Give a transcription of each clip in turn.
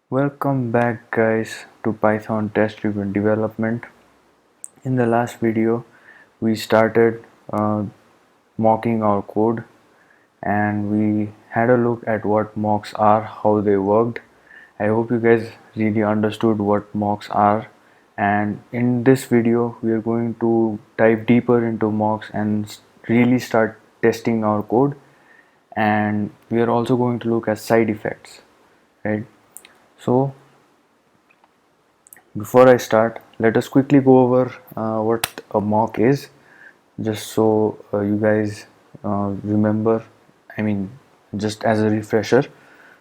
Welcome back guys to Python test driven development. In the last video we started mocking our code and we had a look at what mocks are, how they worked. I hope you guys really understood what mocks are, and in this video we are going to dive deeper into mocks and really start testing our code, and we are also going to look at side effects, right? So before I start, let us quickly go over what a mock is, just so you guys remember. I mean, just as a refresher.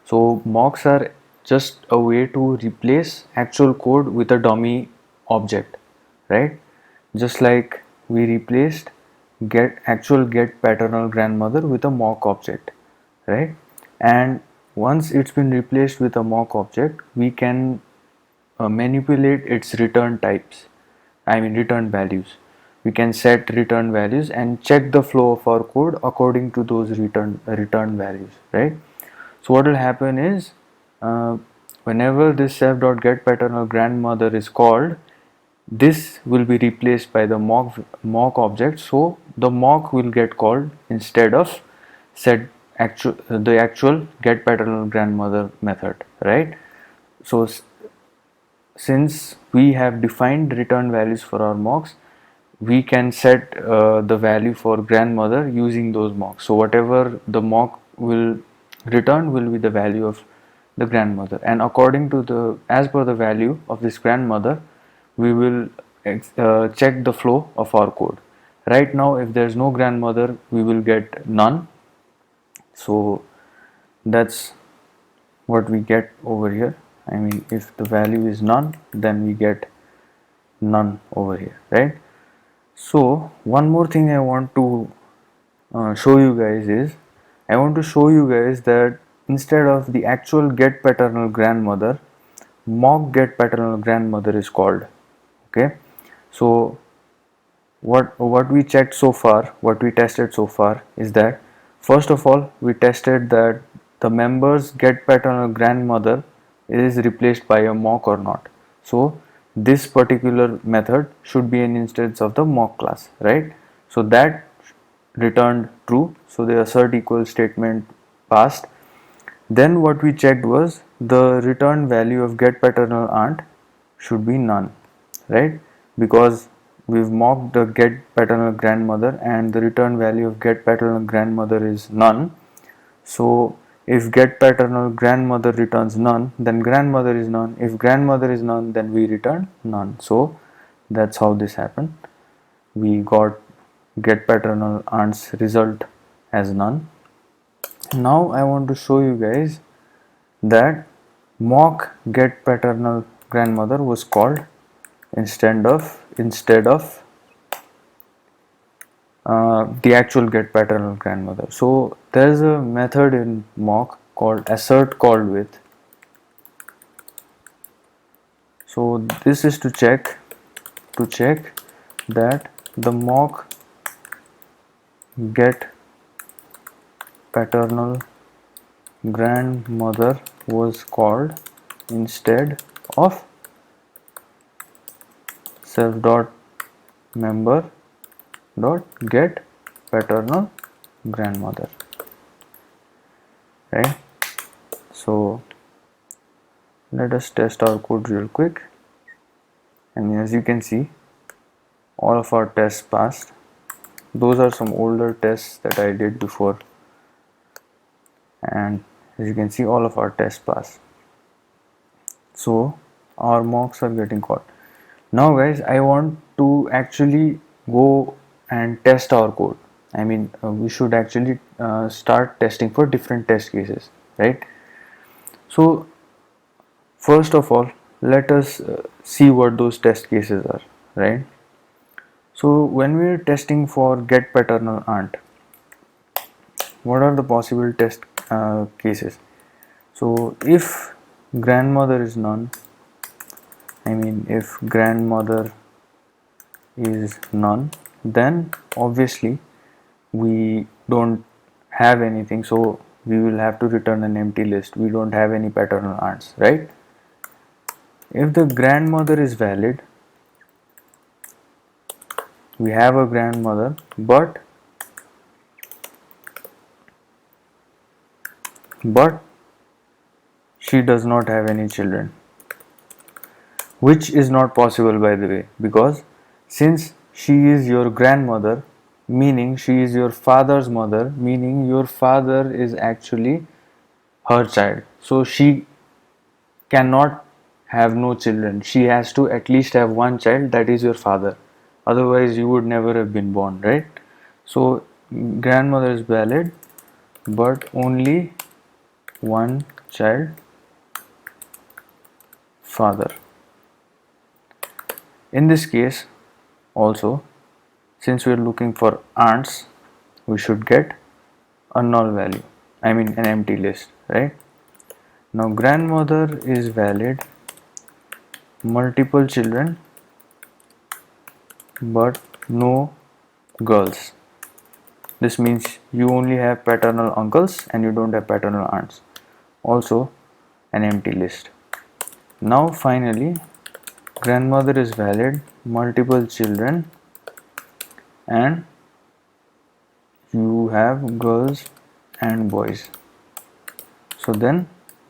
So, mocks are just a way to replace actual code with a dummy object, right? Just like we replaced get paternal grandmother with a mock object, right? And once it's been replaced with a mock object, we can manipulate its return types, I mean return values. We can set return values and check the flow of our code according to those return values, right? So what will happen is, uh, whenever this self.getPaternal grandmother is called, this will be replaced by the mock object. So the mock will get called instead of set the actual getPaternal grandmother method, right? So since we have defined return values for our mocks, we can set the value for grandmother using those mocks. So whatever the mock will return will be the value of the grandmother, and according to the as per the value of this grandmother, we will check the flow of our code. Right now, if there is no grandmother, we will get none. So that's what we get over here. I mean, if the value is none, then we get none over here, right? So one more thing I want to show you guys is, I want to show you guys that instead of the actual get paternal grandmother, mock get paternal grandmother is called. Okay, so what we checked so far, what we tested so far is that, first of all, we tested that the members get paternal grandmother is replaced by a mock or not. So this particular method should be an instance of the mock class, right? So that returned true, so the assert equal statement passed. Then what we checked was the return value of get paternal aunt should be none, right? Because we've mocked the get paternal grandmother and the return value of get paternal grandmother is none. So if get paternal grandmother returns none, then grandmother is none. If grandmother is none, then we return none. So that's how this happened. We got get paternal aunt's result as none. Now I want to show you guys that mock get paternal grandmother was called instead of the actual get paternal grandmother. So there's a method in mock called assert called with. So this is to check that the mock get paternal grandmother was called instead of self dot member dot get paternal grandmother, right? So let us test our code real quick, and as you can see, all of our tests passed. Those are some older tests that I did before, and as you can see, all of our tests passed. So our mocks are getting caught. Now guys, I want to actually go and test our code. I mean, we should actually start testing for different test cases, right? So first of all, let us see what those test cases are, right? So when we are testing for get paternal aunt, what are the possible test cases? So if grandmother is none, I mean if grandmother is none, then obviously we don't have anything, so we will have to return an empty list. We don't have any paternal aunts, right? If the grandmother is valid, we have a grandmother, but she does not have any children, which is not possible, by the way, because since she is your grandmother, meaning she is your father's mother, meaning your father is actually her child, so she cannot have no children. She has to at least have one child, that is your father, otherwise you would never have been born, right? So grandmother is valid, but only one child, father. In this case also, since we are looking for aunts, we should get a null value, I mean an empty list, right? Now grandmother is valid, multiple children but no girls. This means you only have paternal uncles and you don't have paternal aunts. Also an empty list. Now finally, grandmother is valid, multiple children and you have girls and boys. So then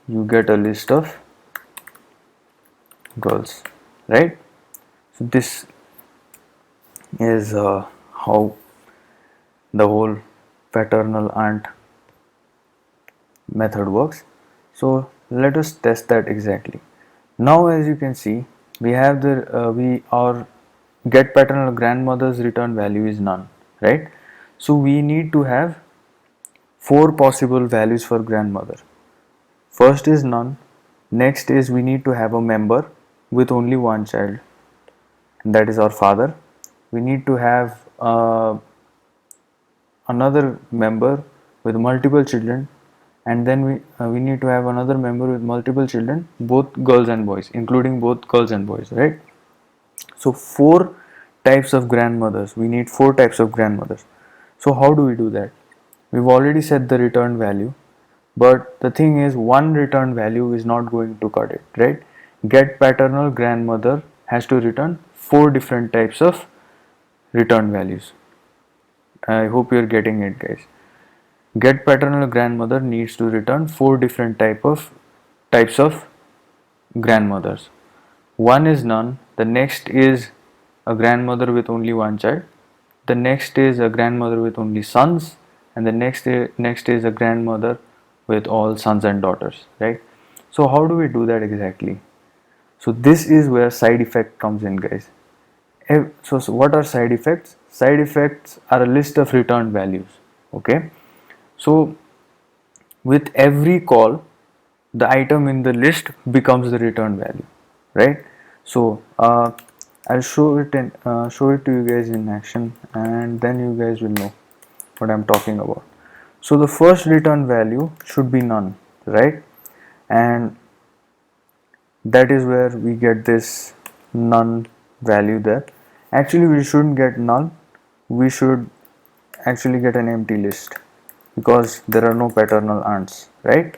you get a list of girls, right? So this is how the whole paternal aunt method works. So let us test that exactly. Now as you can see, we have our get paternal grandmother's return value is none, right? So we need to have four possible values for grandmother. First is none, next is we need to have a member with only one child, and that is our father. We need to have another member with multiple children, and then we need to have another member with multiple children, both girls and boys, including both girls and boys, right? So four types of grandmothers, we need four types of grandmothers. So how do we do that? We've already set the return value, but the thing is one return value is not going to cut it, right? Get paternal grandmother has to return four different types of return values. I hope you're getting it, guys. Get paternal grandmother needs to return four different types of grandmothers. One is none, the next is a grandmother with only one child, the next is a grandmother with only sons, and the next is a grandmother with all sons and daughters, right? So how do we do that exactly? So this is where side effect comes in, guys. So what are side effects? Side effects are a list of returned values, okay? So with every call, the item in the list becomes the return value, right? So I'll show it to you guys in action, and then you guys will know what I'm talking about. So the first return value should be none, right? And that is where we get this none value there. Actually we shouldn't get null, we should actually get an empty list, because there are no paternal aunts, right?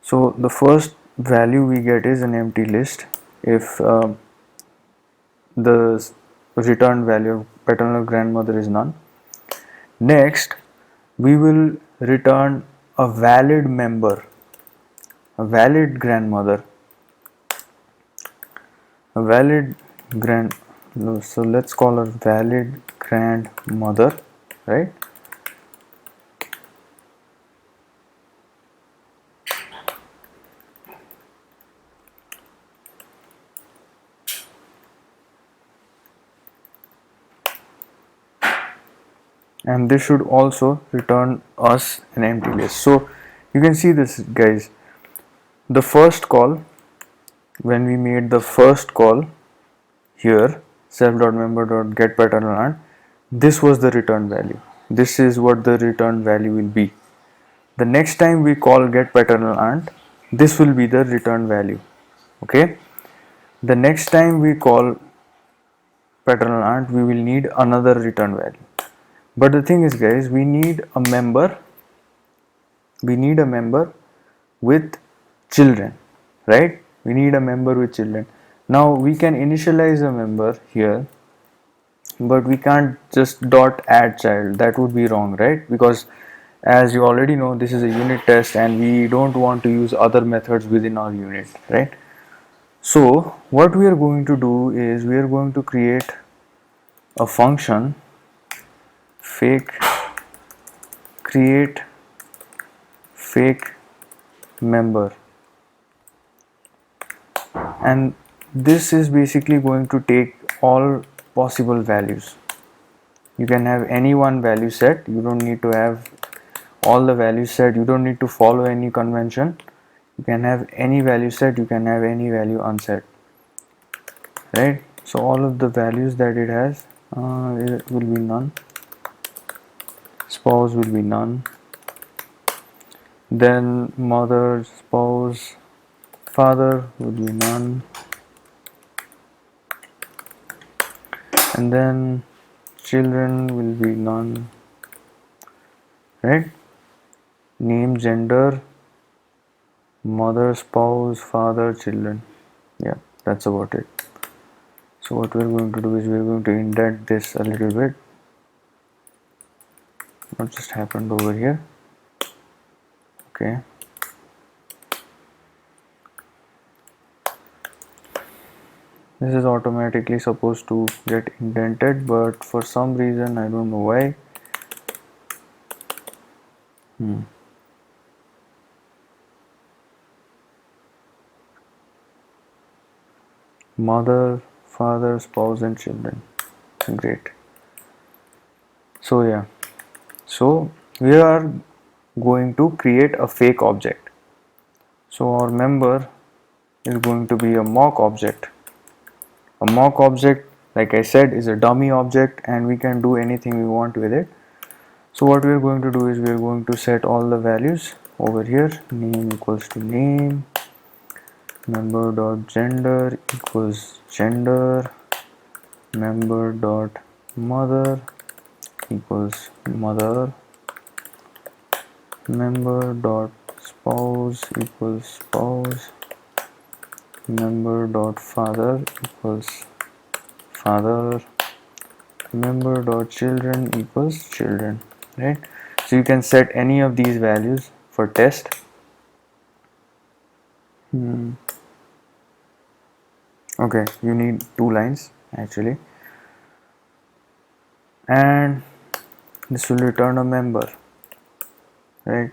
So the first value we get is an empty list if the return value of paternal grandmother is none. Next, we will return a valid member, a valid grandmother, a valid grand. No, so let's call her valid grandmother, right? And this should also return us an empty list. So you can see this, guys. The first call, when we made the first call here, self.member.get paternal aunt, this was the return value. This is what the return value will be. The next time we call get paternal aunt, this will be the return value, okay? The next time we call paternal aunt, we will need another return value. But the thing is, guys, we need a member with children. right? We need a member with children. Now we can initialize a member here, but we can't just dot add child. That would be wrong, right? Because as you already know, this is a unit test and we don't want to use other methods within our unit, right? So what we are going to do is we are going to create a function fake create fake member, and this is basically going to take all possible values. You can have any one value set, you don't need to have all the values set, you don't need to follow any convention. You can have any value set, you can have any value unset, right? So all of the values that it has, it will be none, spouse will be none, then mother, spouse, father would be none, and then children will be none, right? Name, gender, mother, spouse, father, children. Yeah, that's about it. So what we're going to do is we're going to indent this a little bit. What just happened over here? Okay. This is automatically supposed to get indented, but for some reason I don't know why. Mother, father, spouse, and children. Great. So yeah. So we are going to create a fake object. So our member is going to be a mock object. A mock object, like I said, is a dummy object and we can do anything we want with it. So what we are going to do is we are going to set all the values over here. Name equals to name, member dot gender equals gender, member dot mother equals mother, member dot spouse equals spouse, member dot father equals father, member dot children equals children, right? So you can set any of these values for test. Okay, you need two lines actually, and this will return a member, right?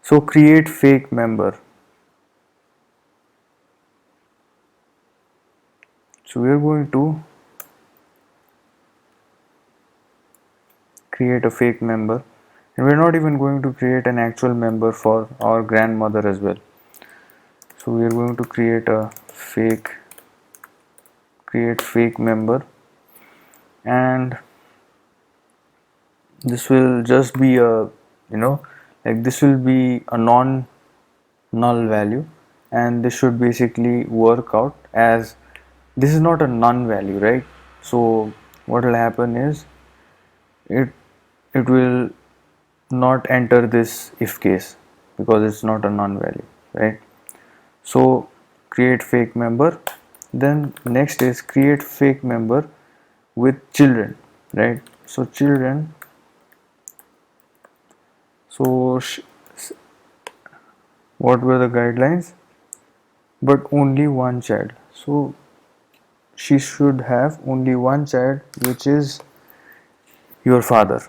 So create fake member. So we are going to create a fake member, and we're not even going to create an actual member for our grandmother as well. So we are going to create fake member, and this will just be a, like this will be a non null value, and this should basically work out as this is not a none value, right? So what will happen is it it will not enter this if case because it's not a non value, right? So create fake member, then next is create fake member with children, right? So children, so what were the guidelines? But only one child. So she should have only one child, which is your father.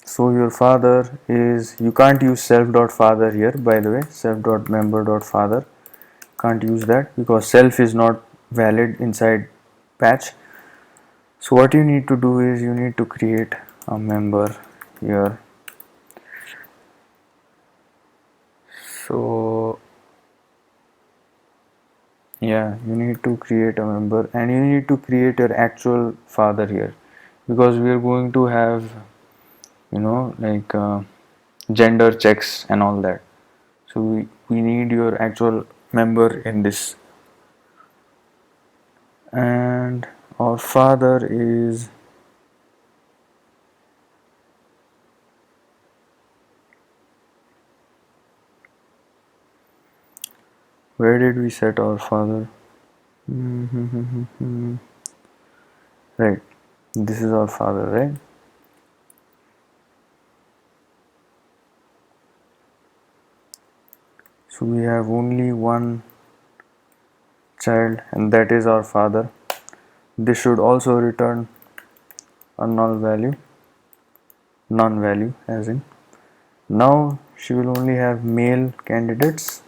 So your father is, you can't use self.father here, by the way, self.member.father, can't use that because self is not valid inside patch. So what you need to do is you need to create a member here. So yeah, you need to create a member and you need to create your actual father here because we are going to have, like gender checks and all that. So we need your actual member in this, and our father is Where did we set our father? Mm-hmm. Right, this is our father, right? So we have only one child, and that is our father. This should also return a null value, non value, as in now she will only have male candidates.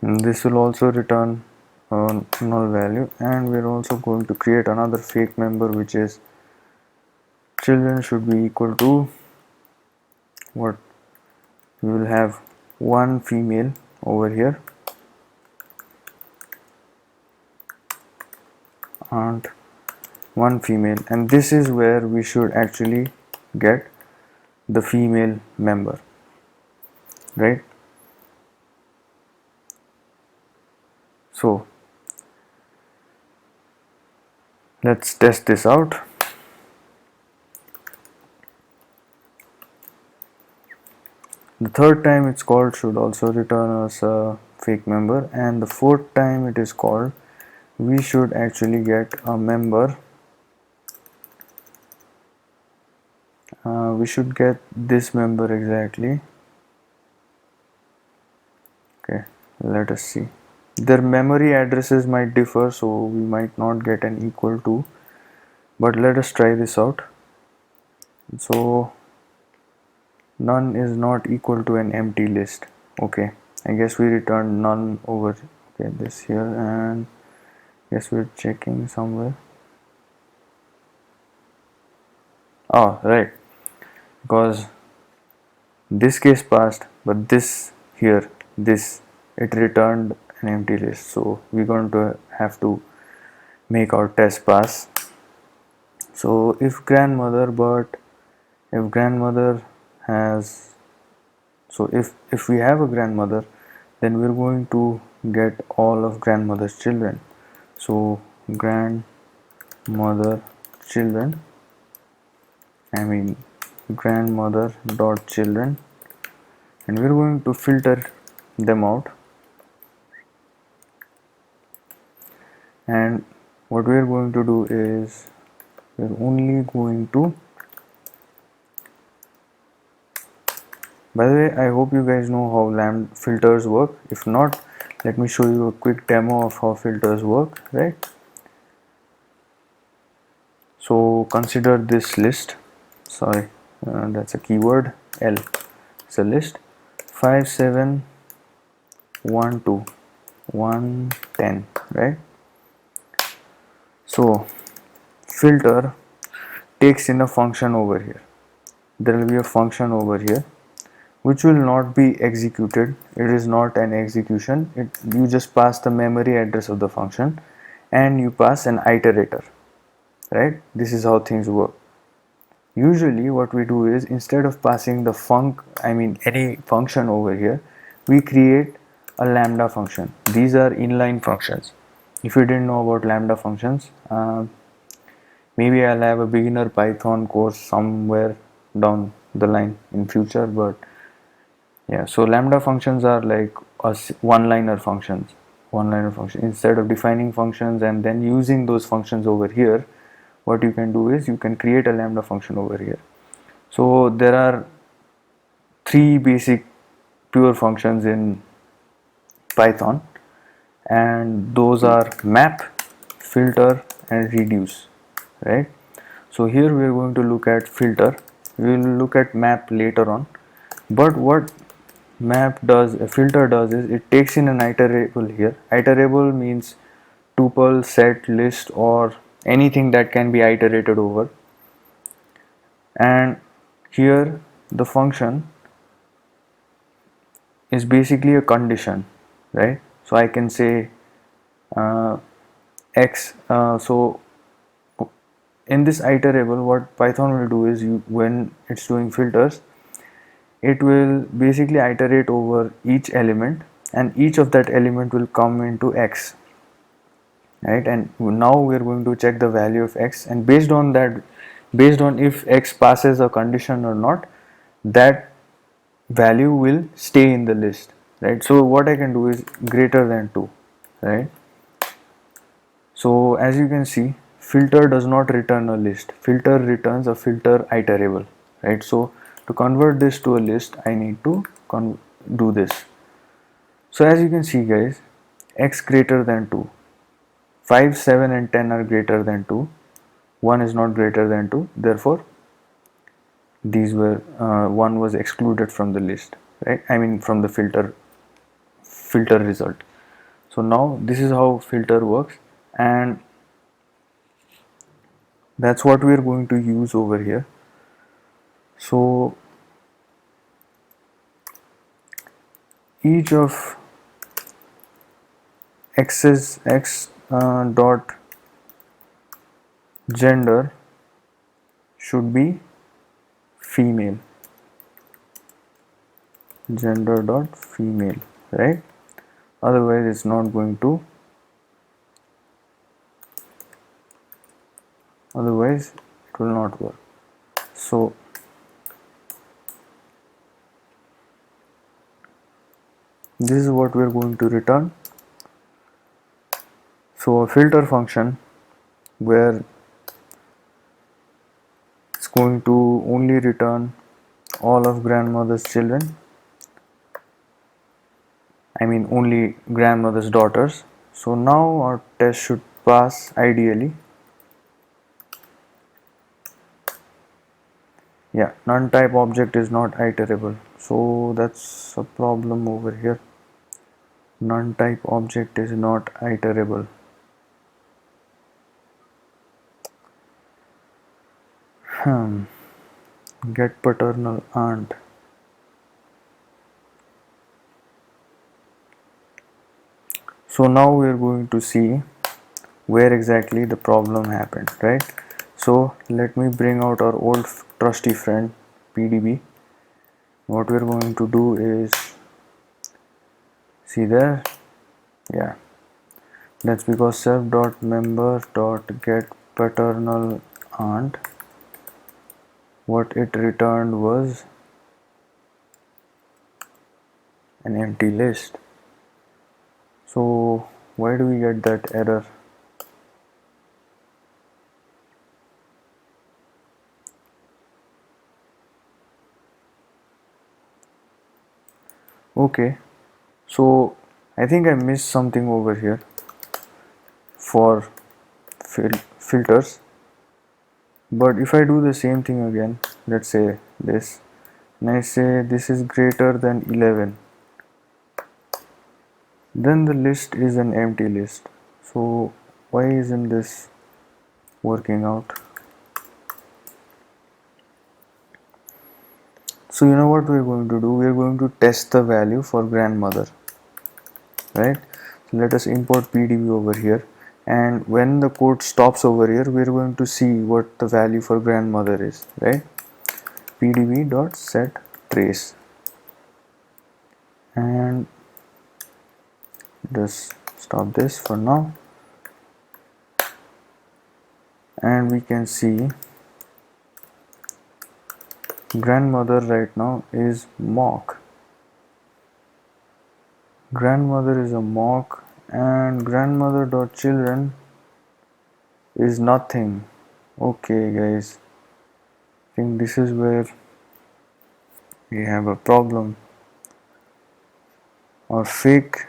And this will also return a null value, and we're also going to create another fake member, which is children should be equal to what? We will have one female over here and one female, and this is where we should actually get the female member, right? So let's test this out. The third time it's called should also return us a fake member, and the fourth time it is called, we should actually get a member. We should get this member exactly. Okay, let us see. Their memory addresses might differ, so we might not get an equal to, but let us try this out. So none is not equal to an empty list. Okay, I guess we returned none over, okay, this here, and guess we're checking somewhere. Oh, right, because this case passed, but this here, this, it returned an empty list, so we're going to have to make our test pass. So if grandmother, but if grandmother has, so if we have a grandmother, then we're going to get all of grandmother's children. So grandmother children, I mean grandmother dot children, and we're going to filter them out. And what we're going to do is we're only going to, by the way, I hope you guys know how lambda filters work. If not, let me show you a quick demo of how filters work, right? So consider this list, sorry, that's a keyword, L, it's a list, 5 7 1 2 1 10, right? So filter takes in a function over here. There will be a function over here which will not be executed. It is not an execution. You just pass the memory address of the function and you pass an iterator, right? This is how things work. Usually what we do is, instead of passing the any function over here, we create a lambda function. These are inline functions. If you didn't know about lambda functions, maybe I'll have a beginner Python course somewhere down the line in future, but yeah, so lambda functions are like one-liner functions. One-liner function. Instead of defining functions and then using those functions over here, what you can do is you can create a lambda function over here. So there are three basic pure functions in Python, and those are map, filter, and reduce, right? So here we are going to look at filter. We will look at map later on, but what a filter does is it takes in an iterable here. Iterable means tuple, set, list, or anything that can be iterated over. And here the function is basically a condition, right? So I can say x, so in this iterable, what Python will do is, when it's doing filters, it will basically iterate over each element, and each of that element will come into X, right? And now we're going to check the value of X, and based on that, based on if X passes a condition or not, that value will stay in the list, right? So what I can do is greater than 2, right? So as you can see, filter does not return a list, filter returns a filter iterable, right? So to convert this to a list, I need to do this. So as you can see guys, X greater than 2, 5, 7 and 10 are greater than 2, 1 is not greater than 2, therefore these were 1 was excluded from the list, right? I mean from the filter result. So now this is how filter works, and that's what we are going to use over here. So each of x's x dot gender should be female, gender dot female, right? Otherwise it's not going to, otherwise it will not work. So this is what we are going to return. So a filter function where it's going to only return all of grandmother's children, I mean only grandmother's daughters. So now our test should pass ideally. Yeah, none type object is not iterable, so that's a problem over here. None type object is not iterable. Get paternal aunt. So now we are going to see where exactly the problem happened, right? So let me bring out our old trusty friend PDB. What we're going to do is, see there, yeah, that's because self.member.get paternal aunt, what it returned was an empty list. So why do we get that error? Okay, so I think I missed something over here for filters, but if I do the same thing again, let's say this, and I say this is greater than 11, then the list is an empty list. So why isn't this working out? So you know what we're going to do, we're going to test the value for grandmother, right? So let us import PDB over here, and when the code stops over here, we're going to see what the value for grandmother is, right? pdb.set trace, and just stop this for now, and we can see grandmother right now is mock. Grandmother is a mock, and grandmother.children is nothing. Okay guys, I think this is where we have a problem. Our fake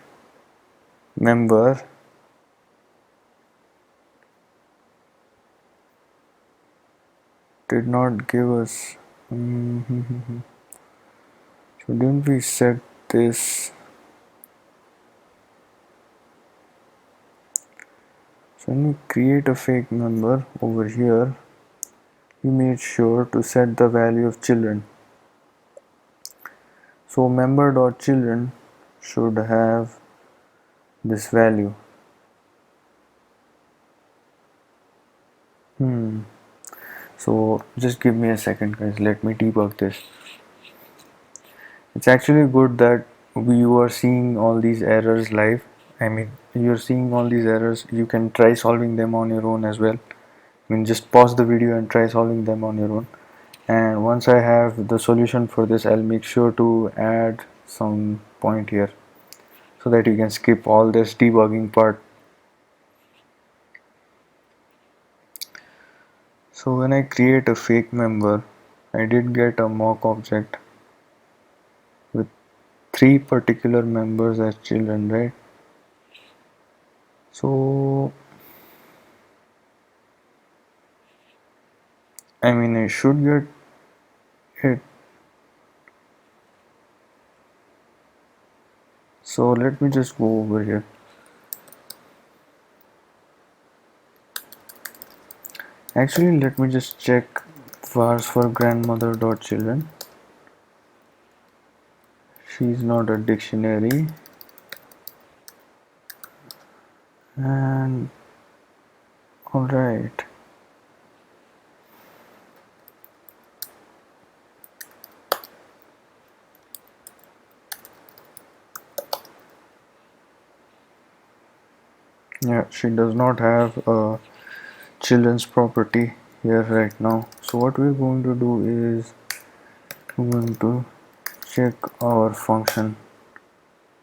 member did not give us so didn't we set this? So when we create a fake member over here, we made sure to set the value of children. So member.children should have this value. So just give me a second, guys, let me debug this. It's actually good that you are seeing all these errors live. I mean, you're seeing all these errors, you can try solving them on your own as well. I mean, just pause the video and try solving them on your own. And once I have the solution for this, I'll make sure to add some point here so that you can skip all this debugging part. So when I create a fake member, I did get a mock object with three particular members as children, right? So I mean, I should get it. So let me just go over here. Actually, let me just check vars for grandmother.children. She's not a dictionary. And alright. Yeah, she does not have a children's property here right now. So what we're going to do is we're going to check our function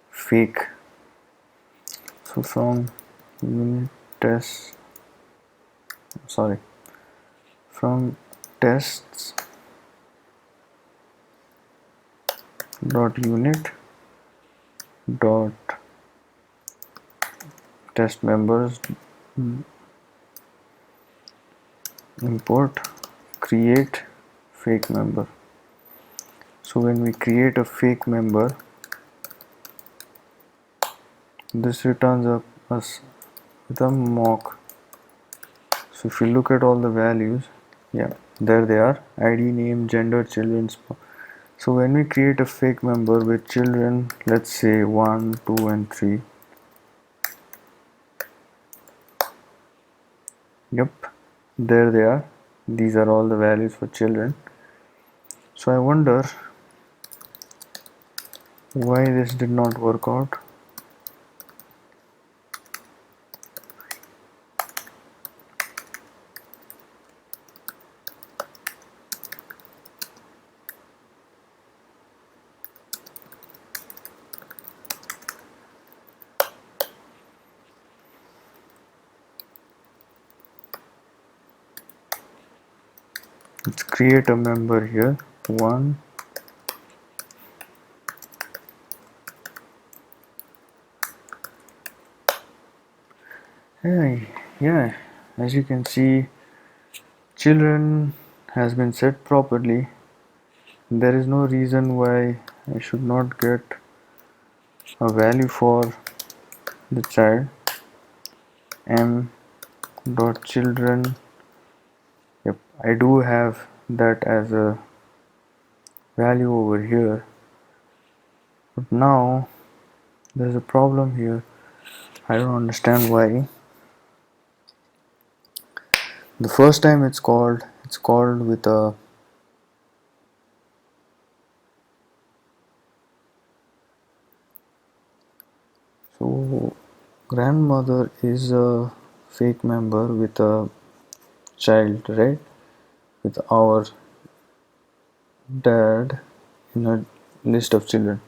fake. So from unit test, sorry, from tests dot unit dot test members import create fake member. So when we create a fake member, this returns us with a mock. So if you look at all the values, yeah, there they are: id, name, gender, children's. So when we create a fake member with children, let's say 1, 2 and 3, yep, there they are. These are all the values for children. So I wonder why this did not work out. Let's create a member here. 1, yeah, as you can see, children has been set properly. There is no reason why I should not get a value for the child. M dot children, yep, I do have that as a value over here, but now there's a problem here. I don't understand why. The first time it's called with a so grandmother is a fake member with a child, right, with our dad in a list of children.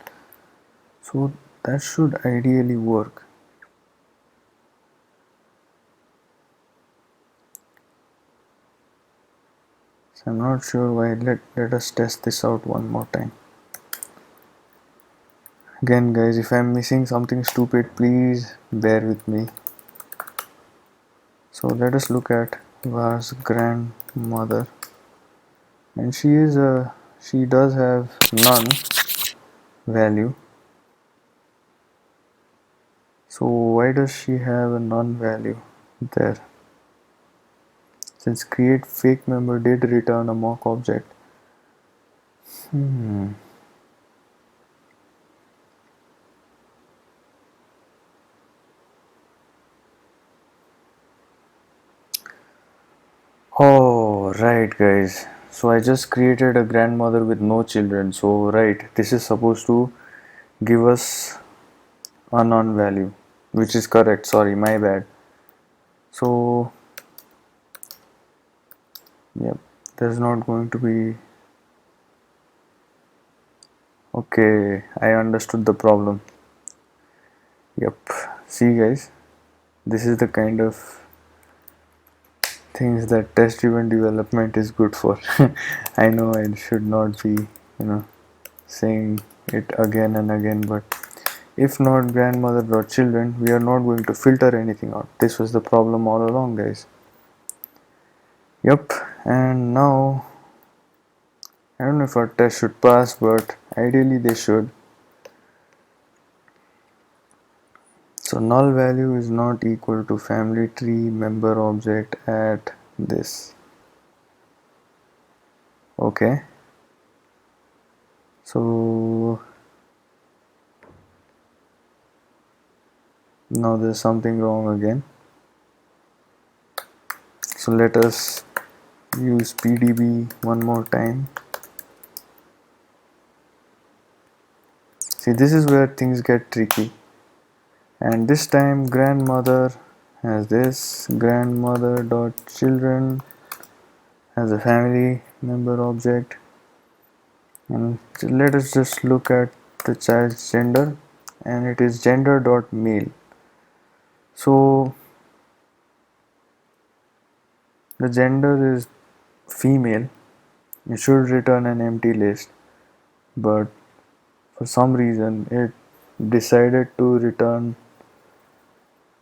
So that should ideally work. So I'm not sure why. Let us test this out one more time. Again, guys, if I'm missing something stupid, please bear with me. So let us look at var's grandmother, and she does have none value. So why does she have a none value there? Since create fake member did return a mock object. Oh, right guys, so I just created a grandmother with no children. So right, this is supposed to give us a non-value, which is correct. Sorry, my bad. So yep, there's not going to be. Okay, I understood the problem. Yep, see guys, this is the kind of things that test driven development is good for. I know I should not be, saying it again and again, but if not grandmother or children, we are not going to filter anything out. This was the problem all along, guys. Yep, and now I don't know if our test should pass, but ideally they should. So null value is not equal to family tree member object at this. Okay, so now there's something wrong again. So let us use PDB one more time. See, this is where things get tricky. And this time grandmother has this grandmother dot children as a family member object, and let us just look at the child's gender, and it is gender dot male. So the gender is female. It should return an empty list, but for some reason it decided to return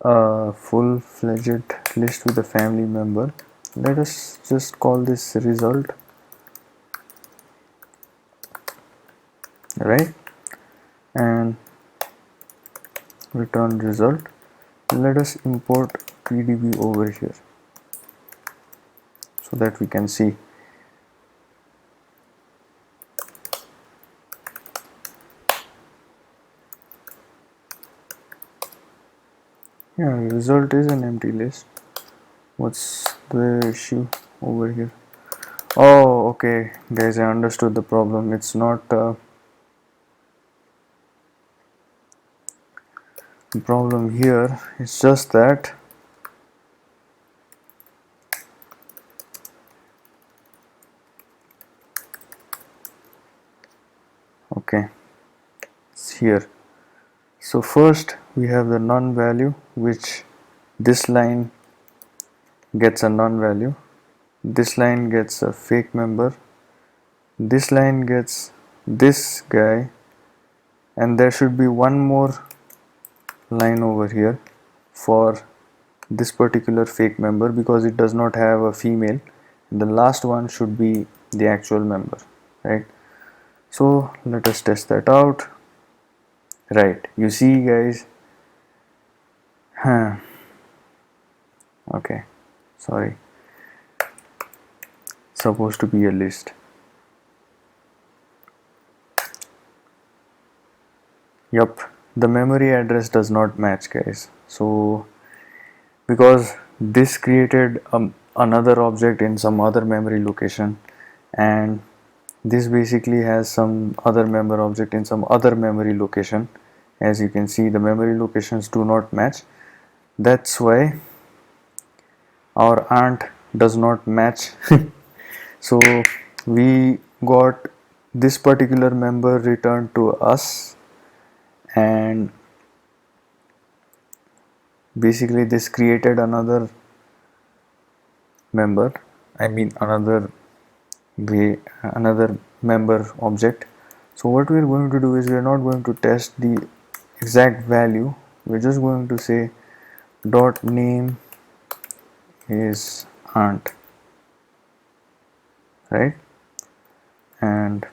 a full-fledged list with a family member. Let us just call this result, right? And return result. Let us import PDB over here so that we can see. Yeah, result is an empty list. What's the issue over here? Oh, okay, guys, I understood the problem. It's not the problem here. It's just that okay, it's here. So first we have the none value, which this line gets a none value. This line gets a fake member. This line gets this guy, and there should be one more line over here for this particular fake member because it does not have a female. The last one should be the actual member, right? So let us test that out. Right, you see guys, okay, sorry, supposed to be a list. Yup, the memory address does not match, guys. So because this created another object in some other memory location, and this basically has some other member object in some other memory location. As you can see, the memory locations do not match. That's why our aunt does not match. So we got this particular member returned to us, and basically this created another member, I mean another member object. So what we're going to do is we're not going to test the exact value, we're just going to say dot name is aunt, right? And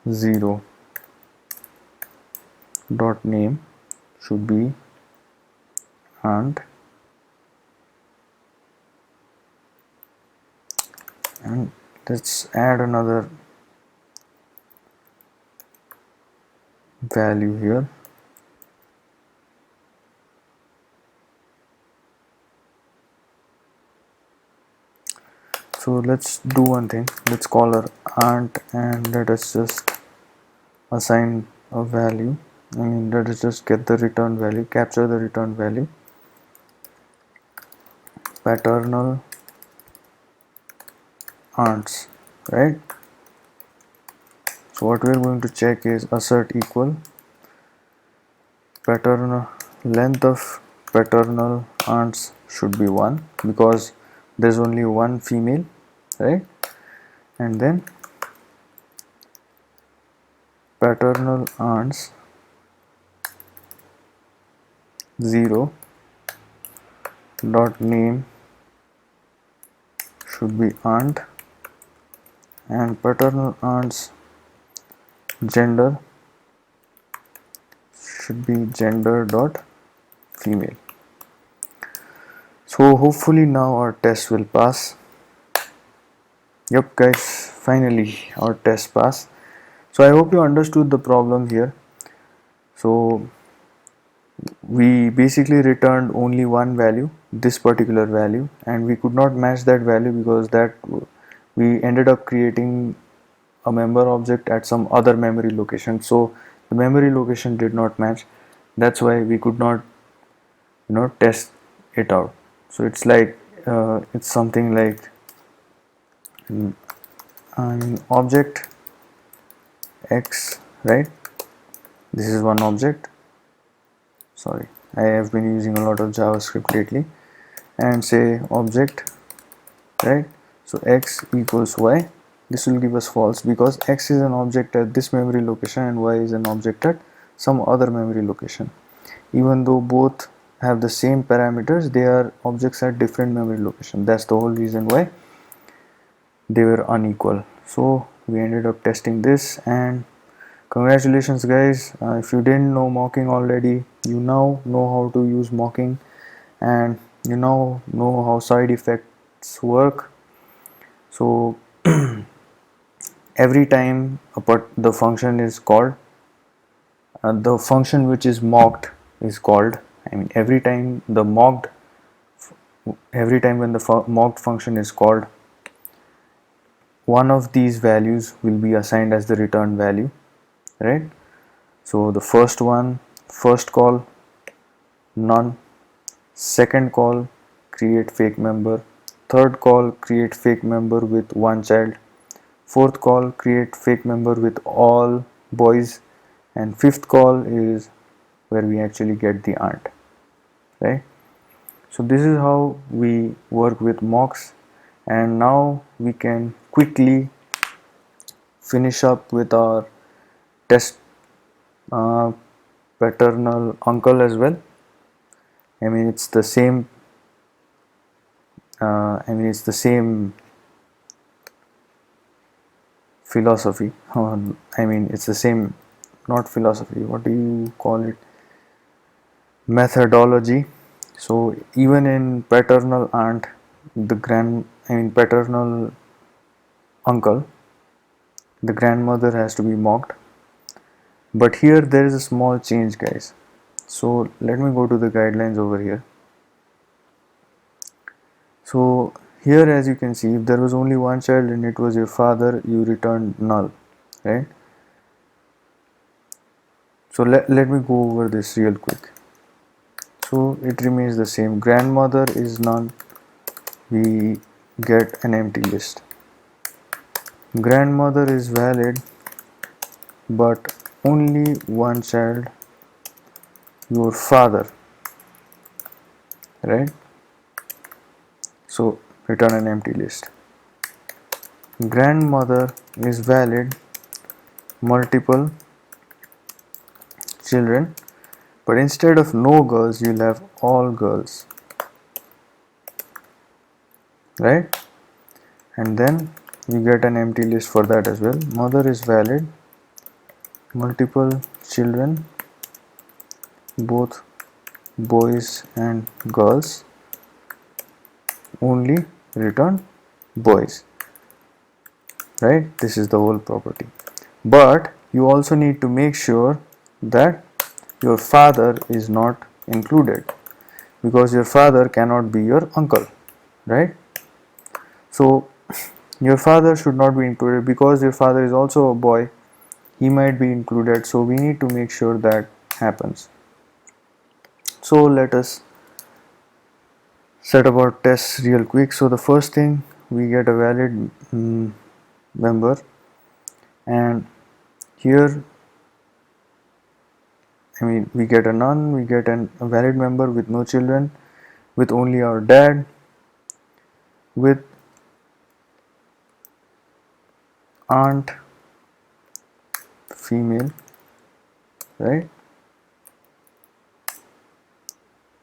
zero dot name should be aunt, and let's add another value here. So let's do one thing. Let's call her aunt and let us just assign a value. Let us just get the return value, capture the return value. Paternal aunts, right? So what we are going to check is assert equal paternal length of paternal aunts should be 1 because there's only one female, right? And then paternal aunts 0 dot name should be aunt, and paternal aunt's gender should be gender dot female. So hopefully now our test will pass. Yep guys, finally our test passed. So I hope you understood the problem here. So we basically returned only one value, this particular value, and we could not match that value because that we ended up creating a member object at some other memory location. So the memory location did not match. That's why we could not test it out. So it's like it's something like an object x, right? This is one object. Sorry, I have been using a lot of JavaScript lately. And say object, right? So x equals y. This will give us false because x is an object at this memory location and y is an object at some other memory location. Even though both have the same parameters, they are objects at different memory location. That's the whole reason why they were unequal. So we ended up testing this, and congratulations guys, if you didn't know mocking already, you now know how to use mocking, and you now know how side effects work. So every time the function is called, the function which is mocked is called. Every time when the mocked function is called, one of these values will be assigned as the return value, right? So the first call none, second call create fake member, third call create fake member with one child, fourth call create fake member with all boys, and fifth call is where we actually get the aunt, right? So this is how we work with mocks, and now we can quickly finish up with our test paternal uncle as well. It's the same it's the same philosophy. It's the same, not philosophy, what do you call it, methodology. So even in paternal aunt, paternal uncle, the grandmother has to be mocked. But here there is a small change guys. So let me go to the guidelines over here. So here, as you can see, if there was only one child and it was your father, you returned null, right? So let me go over this real quick. So it remains the same. Grandmother is none, we get an empty list. Grandmother is valid, but only one child, your father, right? So return an empty list. Grandmother is valid, multiple children, but instead of no girls, you'll have all girls, right? And then you get an empty list for that as well. Mother is valid, multiple children, both boys and girls, only return boys, right? This is the whole property. But you also need to make sure that your father is not included, because your father cannot be your uncle, right? So Your father should not be included because your father is also a boy. He might be included, so we need to make sure that happens. So let us set about tests real quick. So the first thing, we get a valid member, and here we get a none, we get a valid member with no children, with only our dad, with aunt female, right?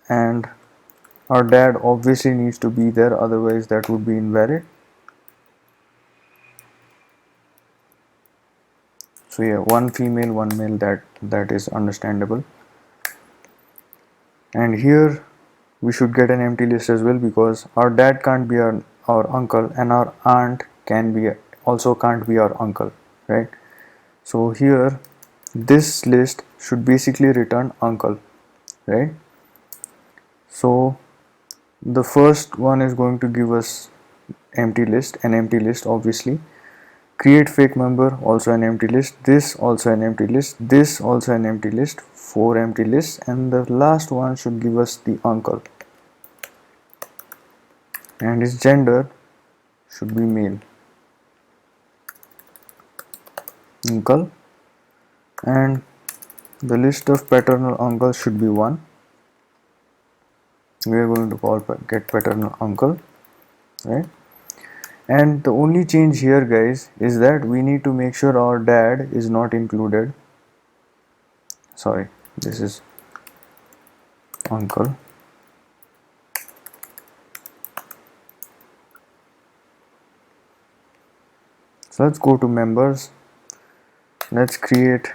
And our dad obviously needs to be there, otherwise that would be invalid. So yeah, one female, one male, that is understandable. And here we should get an empty list as well, because our dad can't be our uncle, and our aunt can't be our uncle, right? So here this list should basically return uncle, right? So the first one is going to give us an empty list obviously. Create fake member, also an empty list. This also an empty list. This also an empty list. 4 empty lists, and the last one should give us the uncle, and his gender should be male, uncle. And the list of paternal uncles should be 1. We are going to call get paternal uncle, right? And the only change here, guys, is that we need to make sure our dad is not included. Sorry, this is uncle. So let's go to members. Let's create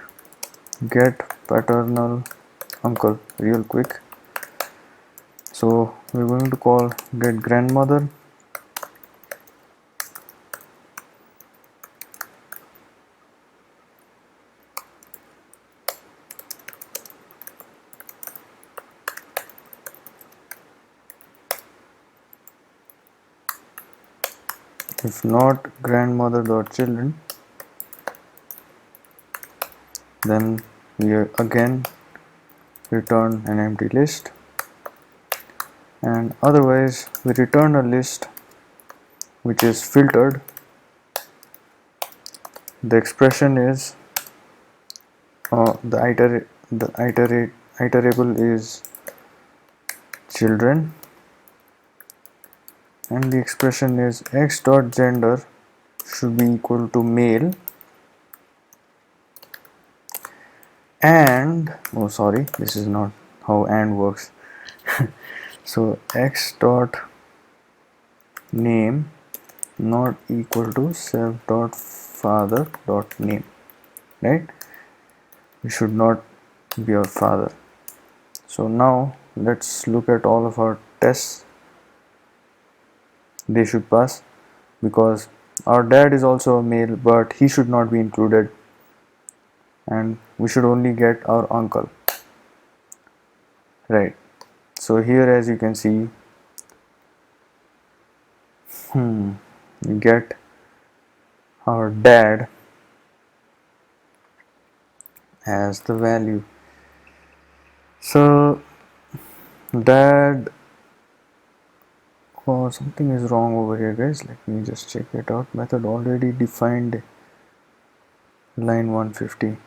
get paternal uncle real quick. So we're going to call get grandmother. If not grandmother.children, then we again return an empty list, and otherwise we return a list which is filtered. The expression is iterable is children, and the expression is x dot gender should be equal to male, and this is not how and works. So x dot name not equal to self dot father dot name, right? We should not be our father. So now let's look at all of our tests. They should pass, because our dad is also a male, but he should not be included, and we should only get our uncle, right? So here, as you can see, we get our dad as the value. So dad, oh, something is wrong over here, guys. Let me just check it out. Method already defined, line 150.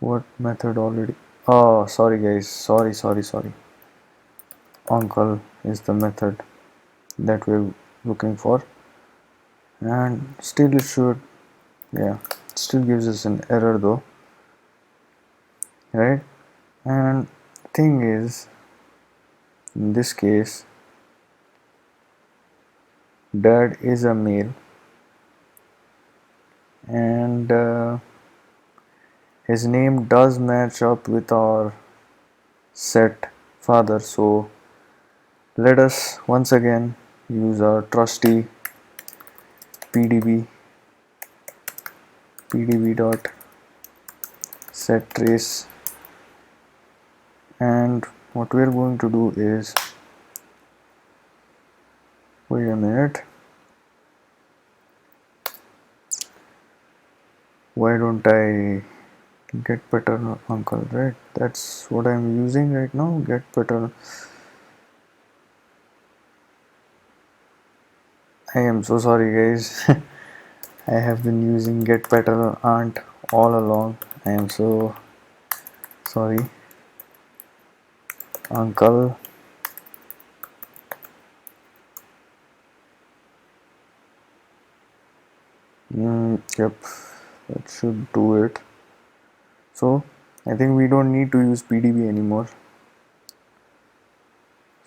What method already? Oh, sorry guys, sorry. Uncle is the method that we're looking for, and still it should, yeah, still gives us an error though, right? And thing is, in this case, dad is a male, and his name does match up with our set father. So let us once again use our trusty pdb dot set trace, and what we are going to do is, wait a minute, Why don't I get better uncle, right? That's what I'm using right now. Get better. I am so sorry, guys. I have been using get better aunt all along. I am so sorry, uncle. Yep, that should do it. So I think we don't need to use PDB anymore.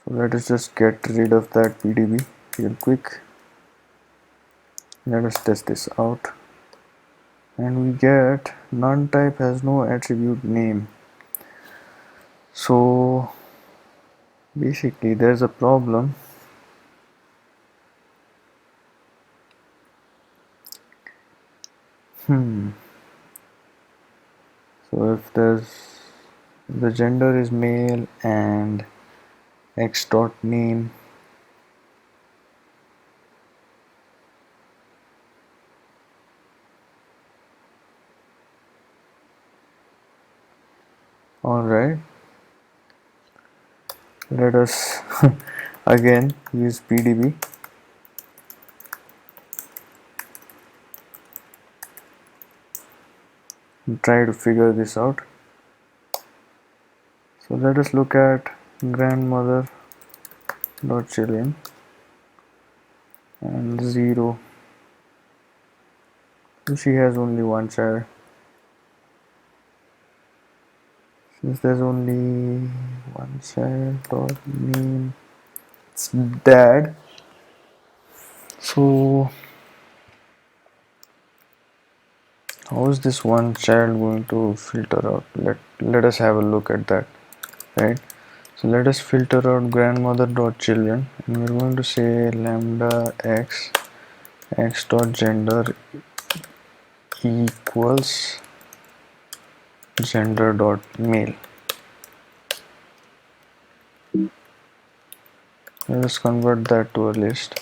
So let us just get rid of that PDB real quick. Let us test this out. And we get none type has no attribute name. So basically there's a problem. So if the gender is male and x dot name, all right, let us again use PDB. And try to figure this out. So let us look at grandmother dot children and 0. So she has only one child. Since there's only one child dot name, it's dad. So how is this one child going to filter out? Let us have a look at that, right? So let us filter out grandmother dot children, and we're going to say lambda x dot gender equals gender dot male. Let us convert that to a list.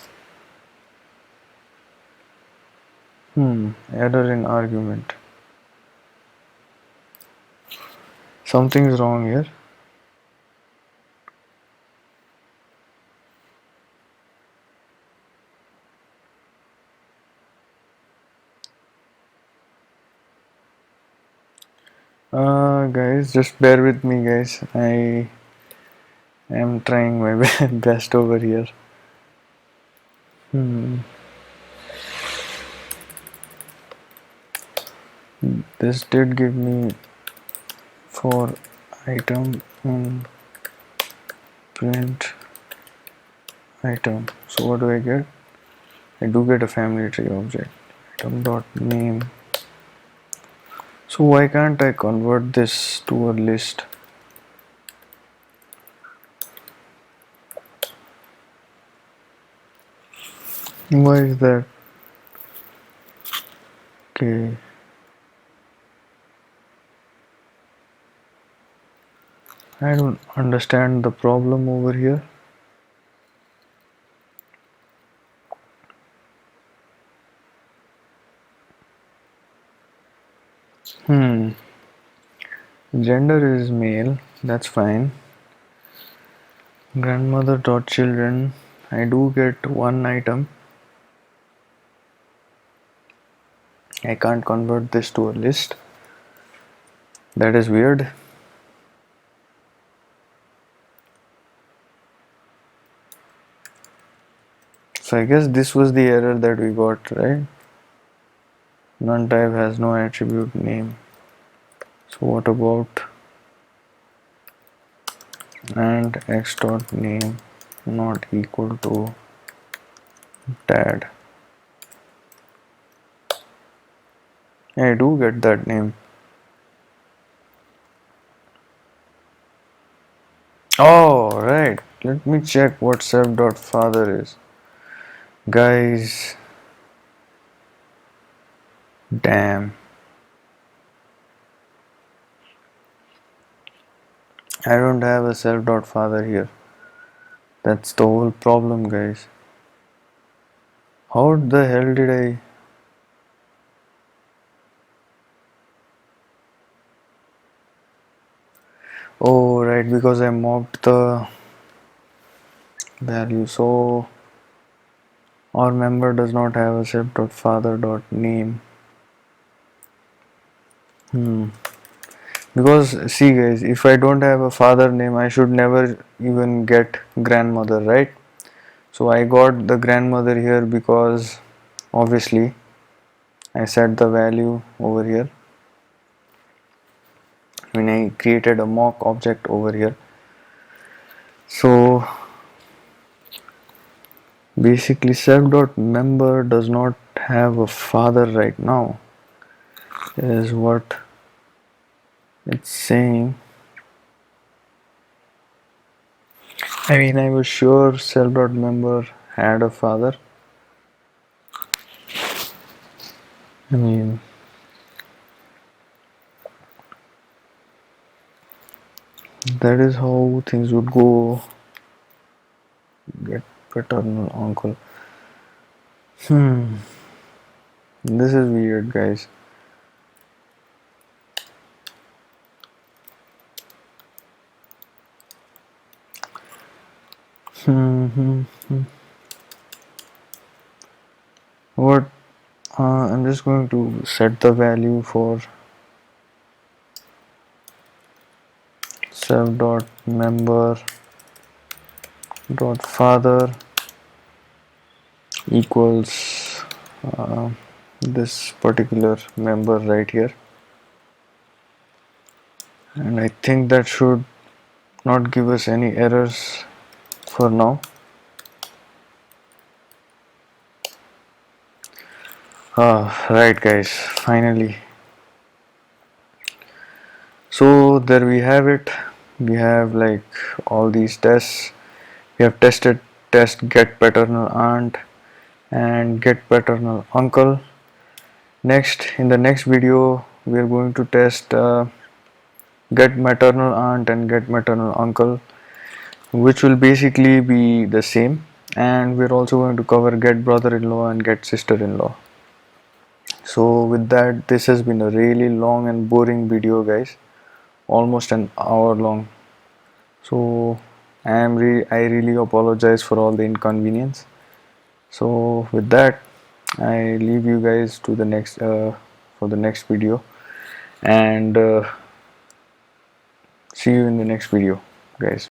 Error in argument. Something's wrong here. Guys, just bear with me, guys. I am trying my best over here. This did give me for item and print item. So what do I get? I do get a family tree object. Item dot name. So why can't I convert this to a list? Why is that? Okay. I don't understand the problem over here. Gender is male, that's fine. Grandmother dot children, I do get one item. I can't convert this to a list. That is weird. So I guess this was the error that we got, right? None type has no attribute name. So what about and x dot name not equal to dad? I do get that name. Oh, right. Let me check what self.father is. Guys, damn. I don't have a self.father here. That's the whole problem, guys. How the hell did I... Oh, right, because I mocked the value. So our member does not have a self.father.name. Because see guys, if I don't have a father name, I should never even get grandmother, right? So I got the grandmother here because obviously I set the value over here when I created a mock object over here. So basically self.member does not have a father right now is what it's saying. I mean, I was sure self.member had a father. I mean, that is how things would go. Get paternal uncle. This is weird, guys. What? I'm just going to set the value for self.member dot father equals uh, this particular member right here, and I think that should not give us any errors for now. Right guys, finally. So there we have it. We have like all these tests. We have tested test get paternal aunt and get paternal uncle. Next, in the next video, we are going to test get maternal aunt and get maternal uncle, which will basically be the same. And we're also going to cover get brother-in-law and get sister-in-law. So with that, this has been a really long and boring video, guys. Almost an hour long. So I really apologize for all the inconvenience. So with that, I leave you guys to the next for the next video, and see you in the next video, guys.